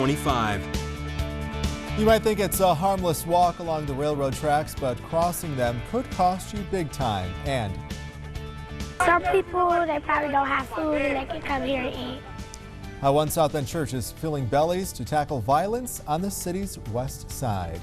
25. You might think it's a harmless walk along the railroad tracks, but crossing them could cost you big time. And some people, they probably don't have food and they can come here and eat. how one South Bend church is filling bellies to tackle violence on the city's west side.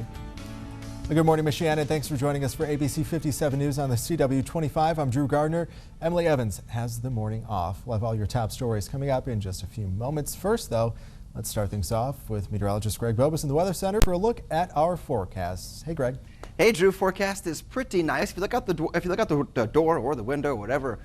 Good morning, Michiana. Thanks for joining us for ABC 57 News on the CW25. I'm Drew Gardner. Emily Evans has the morning off. We'll have all your top stories coming up in just a few moments. First, though, let's start things off with meteorologist Greg Bobus in the Weather Center for a look at our forecasts. Hey, Greg. Hey, Drew. Forecast is pretty nice. If you look out the door or the window, whatever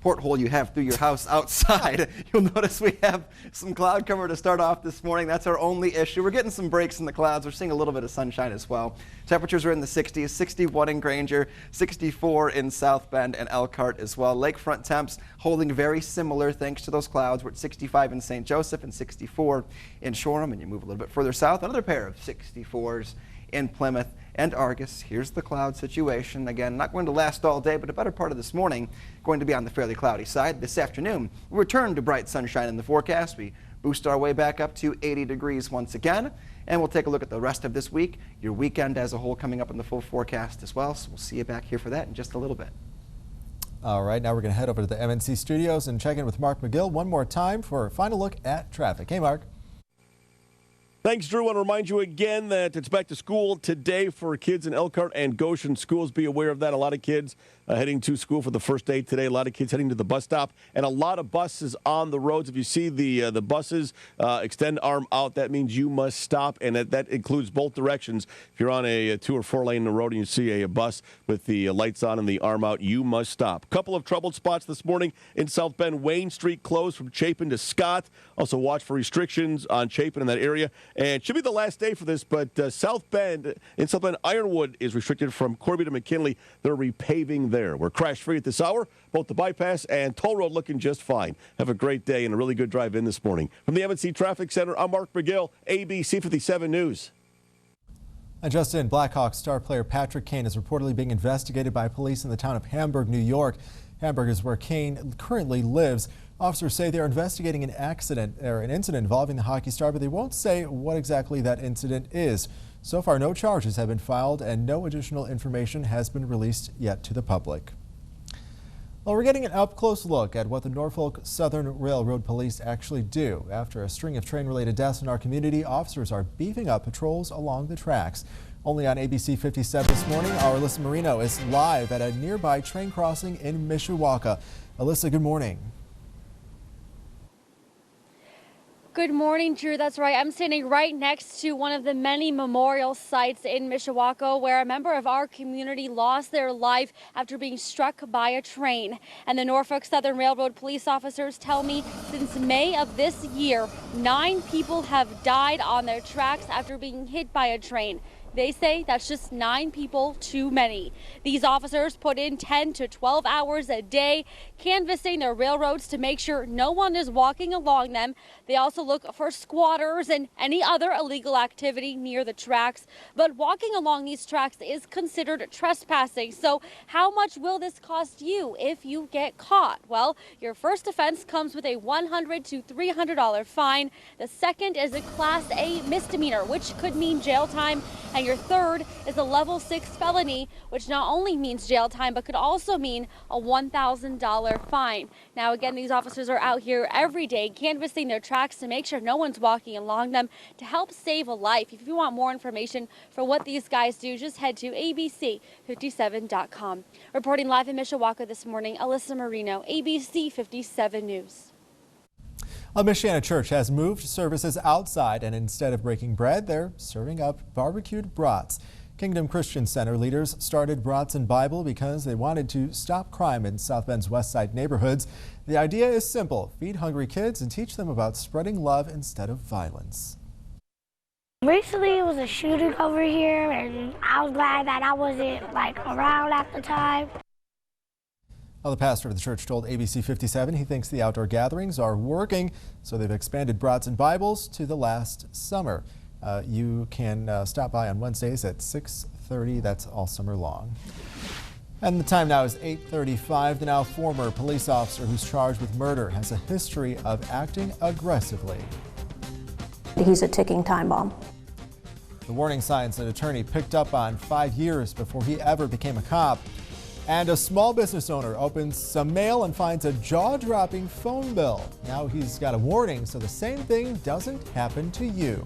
porthole you have through your house outside, you'll notice we have some cloud cover to start off this morning. That's our only issue. We're getting some breaks in the clouds. We're seeing a little bit of sunshine as well. Temperatures are in the 60s, 61 in Granger, 64 in South Bend and Elkhart as well. Lakefront temps holding very similar thanks to those clouds. We're at 65 in St. Joseph and 64 in Shoreham. And you move a little bit further south, another pair of 64s in Plymouth and Argus. Here's the cloud situation. Again, not going to last all day, but a better part of this morning going to be on the fairly cloudy side. This afternoon, we return to bright sunshine in the forecast. We boost our way back up to 80 degrees once again. And we'll take a look at the rest of this week, your weekend as a whole coming up in the full forecast as well. So we'll see you back here for that in just a little bit. All right, now we're going to head over to the MNC studios and check in with Mark McGill one more time for a final look at traffic. Hey, Mark. Thanks, Drew. I want to remind you again that it's back to school today for kids in Elkhart and Goshen schools. Be aware of that. A lot of kids heading to school for the first day today. A lot of kids heading to the bus stop and a lot of buses on the roads. If you see the buses extend arm out, that means you must stop, and that includes both directions. If you're on a 2 or 4 lane road and you see a bus with the lights on and the arm out, you must stop. Couple of troubled spots this morning in South Bend. Wayne Street closed from Chapin to Scott. Also watch for restrictions on Chapin in that area. And it should be the last day for this, but South Bend Ironwood is restricted from Corby to McKinley. They're repaving there. We're crash-free at this hour. Both the bypass and toll road looking just fine. Have a great day and a really good drive in this morning. From the MNC Traffic Center, I'm Mark McGill, ABC 57 News. And just in, Blackhawks star player Patrick Kane is reportedly being investigated by police in the town of Hamburg, New York. Hamburg is where Kane currently lives. Officers say they're investigating an incident involving the hockey star, but they won't say what exactly that incident is. So far, no charges have been filed and no additional information has been released yet to the public. Well, we're getting an up-close look at what the Norfolk Southern Railroad Police actually do. After a string of train-related deaths in our community, officers are beefing up patrols along the tracks. Only on ABC 57 this morning, our Alyssa Marino is live at a nearby train crossing in Mishawaka. Alyssa, good morning. Good morning, Drew. That's right. I'm standing right next to one of the many memorial sites in Mishawaka where a member of our community lost their life after being struck by a train. And the Norfolk Southern Railroad police officers tell me since May of this year, 9 people have died on their tracks after being hit by a train. They say that's just 9 people too many. These officers put in 10 to 12 hours a day canvassing their railroads to make sure no one is walking along them. They also look for squatters and any other illegal activity near the tracks. But walking along these tracks is considered trespassing. So how much will this cost you if you get caught? Well, your first offense comes with a $100 to $300 fine. The second is a Class A misdemeanor, which could mean jail time. And your third is a level 6 felony, which not only means jail time, but could also mean a $1,000 fine. Now, again, these officers are out here every day canvassing their tracks to make sure no one's walking along them to help save a life. If you want more information for what these guys do, just head to abc57.com. Reporting live in Mishawaka this morning, Alyssa Marino, ABC 57 News. A Michiana church has moved services outside, and instead of breaking bread, they're serving up barbecued brats. Kingdom Christian Center leaders started Brats and Bible because they wanted to stop crime in South Bend's West Side neighborhoods. The idea is simple: feed hungry kids and teach them about spreading love instead of violence. Recently, it was a shooting over here, and I was glad that I wasn't around at the time. Well, the pastor of the church told ABC 57 he thinks the outdoor gatherings are working, so they've expanded Brats and Bibles to the last summer. You can stop by on Wednesdays at 6:30. That's all summer long. And the time now is 8:35. The now former police officer who's charged with murder has a history of acting aggressively. He's a ticking time bomb. The warning signs an attorney picked up on 5 years before he ever became a cop. And a small business owner opens some mail and finds a jaw-dropping phone bill. Now he's got a warning so the same thing doesn't happen to you.